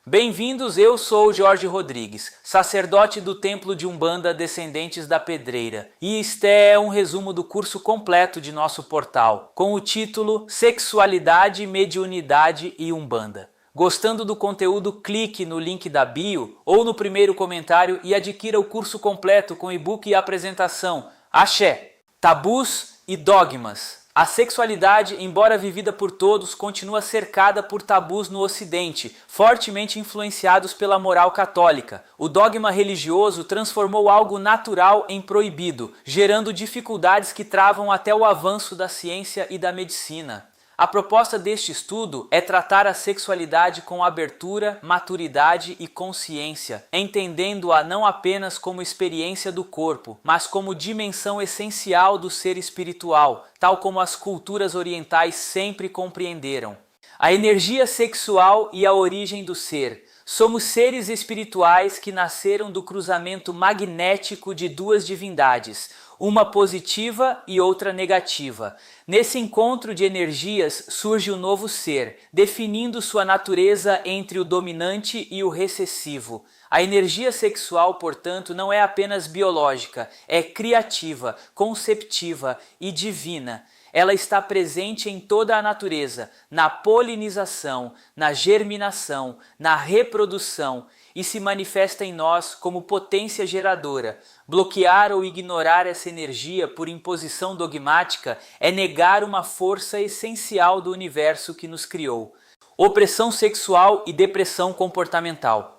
Bem-vindos, eu sou Jorge Rodrigues, sacerdote do Templo de Umbanda Descendentes da Pedreira, e este é um resumo do curso completo de nosso portal, com o título Sexualidade, Mediunidade e Umbanda. Gostando do conteúdo, clique no link da bio ou no primeiro comentário e adquira o curso completo com e-book e apresentação. Axé! Tabus e dogmas. A sexualidade, embora vivida por todos, continua cercada por tabus no Ocidente, fortemente influenciados pela moral católica. O dogma religioso transformou algo natural em proibido, gerando dificuldades que travam até o avanço da ciência e da medicina. A proposta deste estudo é tratar a sexualidade com abertura, maturidade e consciência, entendendo-a não apenas como experiência do corpo, mas como dimensão essencial do ser espiritual, tal como as culturas orientais sempre compreenderam. A energia sexual e a origem do ser. Somos seres espirituais que nasceram do cruzamento magnético de duas divindades, uma positiva e outra negativa. Nesse encontro de energias surge o novo ser, definindo sua natureza entre o dominante e o recessivo. A energia sexual, portanto, não é apenas biológica, é criativa, conceptiva e divina. Ela está presente em toda a natureza, na polinização, na germinação, na reprodução e se manifesta em nós como potência geradora. Bloquear ou ignorar essa energia por imposição dogmática é negar uma força essencial do universo que nos criou. Opressão sexual e depressão comportamental.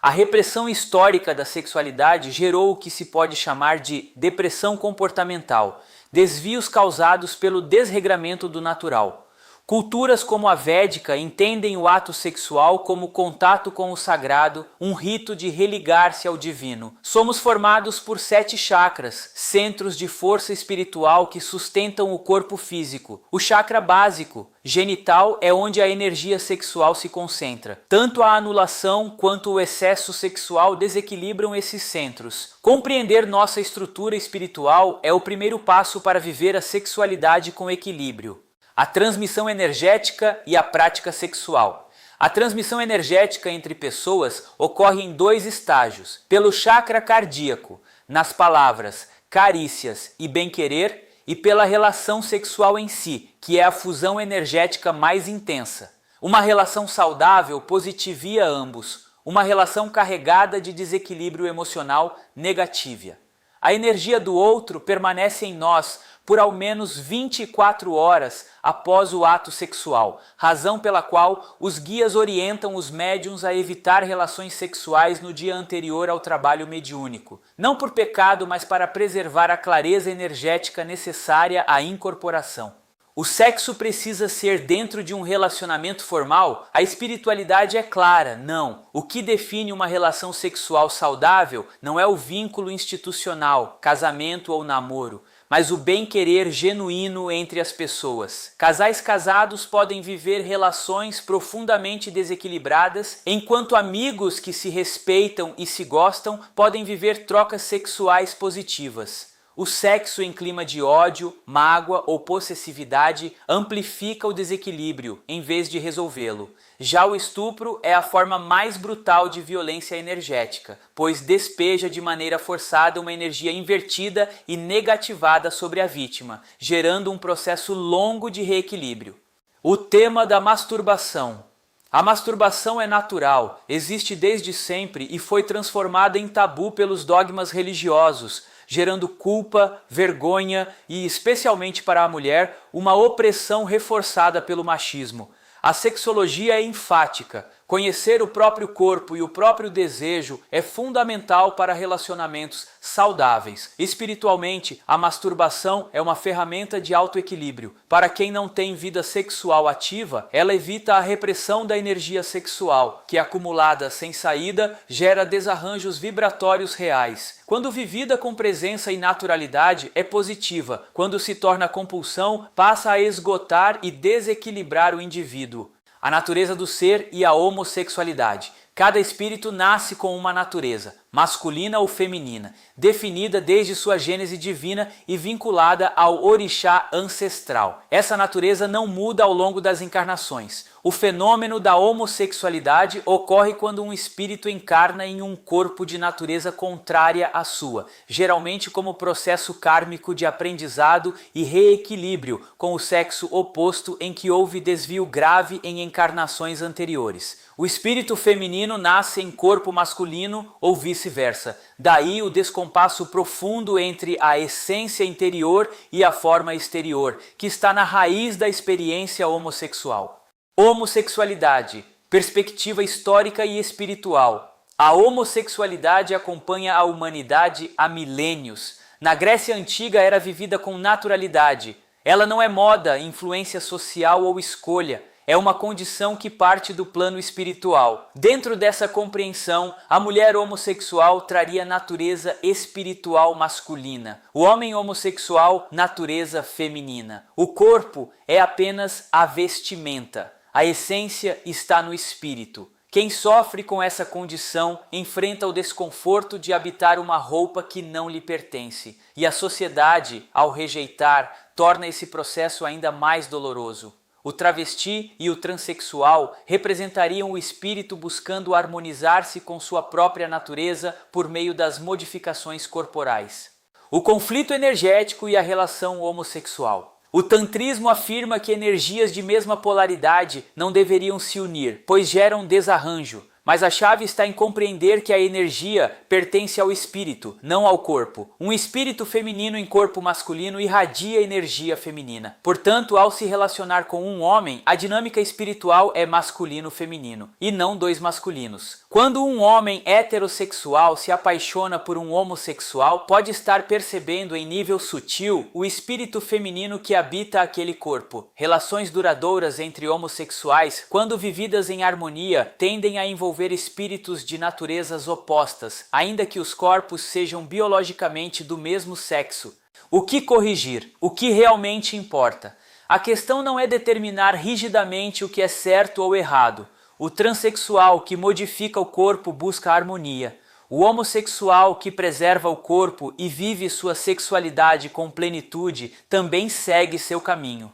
A repressão histórica da sexualidade gerou o que se pode chamar de depressão comportamental, desvios causados pelo desregramento do natural. Culturas como a védica entendem o ato sexual como contato com o sagrado, um rito de religar-se ao divino. Somos formados por 7 chakras, centros de força espiritual que sustentam o corpo físico. O chakra básico, genital, é onde a energia sexual se concentra. Tanto a anulação quanto o excesso sexual desequilibram esses centros. Compreender nossa estrutura espiritual é o primeiro passo para viver a sexualidade com equilíbrio. A transmissão energética e a prática sexual. A transmissão energética entre pessoas ocorre em 2 estágios, pelo chakra cardíaco, nas palavras carícias e bem-querer, e pela relação sexual em si, que é a fusão energética mais intensa. Uma relação saudável positivia ambos, uma relação carregada de desequilíbrio emocional negativa. A energia do outro permanece em nós por ao menos 24 horas após o ato sexual, razão pela qual os guias orientam os médiuns a evitar relações sexuais no dia anterior ao trabalho mediúnico. Não por pecado, mas para preservar a clareza energética necessária à incorporação. O sexo precisa ser dentro de um relacionamento formal? A espiritualidade é clara, não. O que define uma relação sexual saudável não é o vínculo institucional, casamento ou namoro, mas o bem-querer genuíno entre as pessoas. Casais casados podem viver relações profundamente desequilibradas, enquanto amigos que se respeitam e se gostam podem viver trocas sexuais positivas. O sexo em clima de ódio, mágoa ou possessividade amplifica o desequilíbrio, em vez de resolvê-lo. Já o estupro é a forma mais brutal de violência energética, pois despeja de maneira forçada uma energia invertida e negativada sobre a vítima, gerando um processo longo de reequilíbrio. O tema da masturbação. A masturbação é natural, existe desde sempre e foi transformada em tabu pelos dogmas religiosos, gerando culpa, vergonha e, especialmente para a mulher, uma opressão reforçada pelo machismo. A sexologia é enfática. Conhecer o próprio corpo e o próprio desejo é fundamental para relacionamentos saudáveis. Espiritualmente, a masturbação é uma ferramenta de autoequilíbrio. Para quem não tem vida sexual ativa, ela evita a repressão da energia sexual, que acumulada sem saída gera desarranjos vibratórios reais. Quando vivida com presença e naturalidade, é positiva. Quando se torna compulsão, passa a esgotar e desequilibrar o indivíduo. A natureza do ser e a homossexualidade. Cada espírito nasce com uma natureza, masculina ou feminina, definida desde sua gênese divina e vinculada ao orixá ancestral. Essa natureza não muda ao longo das encarnações. O fenômeno da homossexualidade ocorre quando um espírito encarna em um corpo de natureza contrária à sua, geralmente como processo kármico de aprendizado e reequilíbrio com o sexo oposto em que houve desvio grave em encarnações anteriores. O espírito feminino nasce em corpo masculino ou vice-versa. Daí o descompasso profundo entre a essência interior e a forma exterior, que está na raiz da experiência homossexual. Homossexualidade, perspectiva histórica e espiritual. A homossexualidade acompanha a humanidade há milênios. Na Grécia Antiga era vivida com naturalidade. Ela não é moda, influência social ou escolha. É uma condição que parte do plano espiritual. Dentro dessa compreensão, a mulher homossexual traria natureza espiritual masculina. O homem homossexual, natureza feminina. O corpo é apenas a vestimenta. A essência está no espírito. Quem sofre com essa condição enfrenta o desconforto de habitar uma roupa que não lhe pertence. E a sociedade, ao rejeitar, torna esse processo ainda mais doloroso. O travesti e o transexual representariam o espírito buscando harmonizar-se com sua própria natureza por meio das modificações corporais. O conflito energético e a relação homossexual. O tantrismo afirma que energias de mesma polaridade não deveriam se unir, pois geram desarranjo. Mas a chave está em compreender que a energia pertence ao espírito, não ao corpo. Um espírito feminino em corpo masculino irradia energia feminina. Portanto, ao se relacionar com um homem, a dinâmica espiritual é masculino-feminino, e não dois masculinos. Quando um homem heterossexual se apaixona por um homossexual, pode estar percebendo em nível sutil o espírito feminino que habita aquele corpo. Relações duradouras entre homossexuais, quando vividas em harmonia, tendem a envolver espíritos de naturezas opostas, ainda que os corpos sejam biologicamente do mesmo sexo. O que corrigir? O que realmente importa? A questão não é determinar rigidamente o que é certo ou errado. O transexual que modifica o corpo busca harmonia. O homossexual que preserva o corpo e vive sua sexualidade com plenitude também segue seu caminho.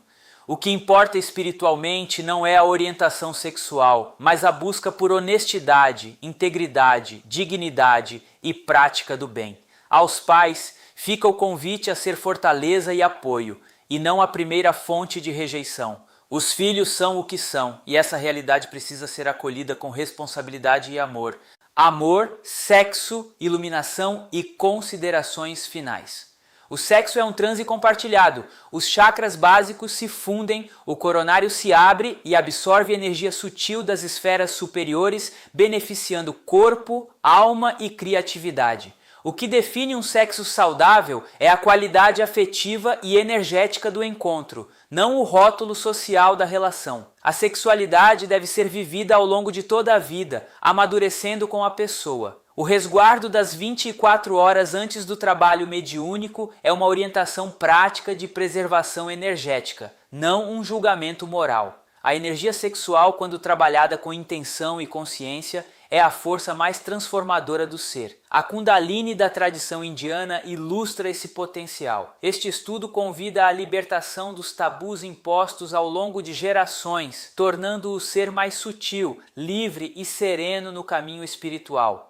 O que importa espiritualmente não é a orientação sexual, mas a busca por honestidade, integridade, dignidade e prática do bem. Aos pais, fica o convite a ser fortaleza e apoio, e não a primeira fonte de rejeição. Os filhos são o que são, e essa realidade precisa ser acolhida com responsabilidade e amor. Amor, sexo, iluminação e considerações finais. O sexo é um transe compartilhado, os chakras básicos se fundem, o coronário se abre e absorve energia sutil das esferas superiores, beneficiando corpo, alma e criatividade. O que define um sexo saudável é a qualidade afetiva e energética do encontro, não o rótulo social da relação. A sexualidade deve ser vivida ao longo de toda a vida, amadurecendo com a pessoa. O resguardo das 24 horas antes do trabalho mediúnico é uma orientação prática de preservação energética, não um julgamento moral. A energia sexual, quando trabalhada com intenção e consciência, é a força mais transformadora do ser. A Kundalini da tradição indiana ilustra esse potencial. Este estudo convida à libertação dos tabus impostos ao longo de gerações, tornando o ser mais sutil, livre e sereno no caminho espiritual.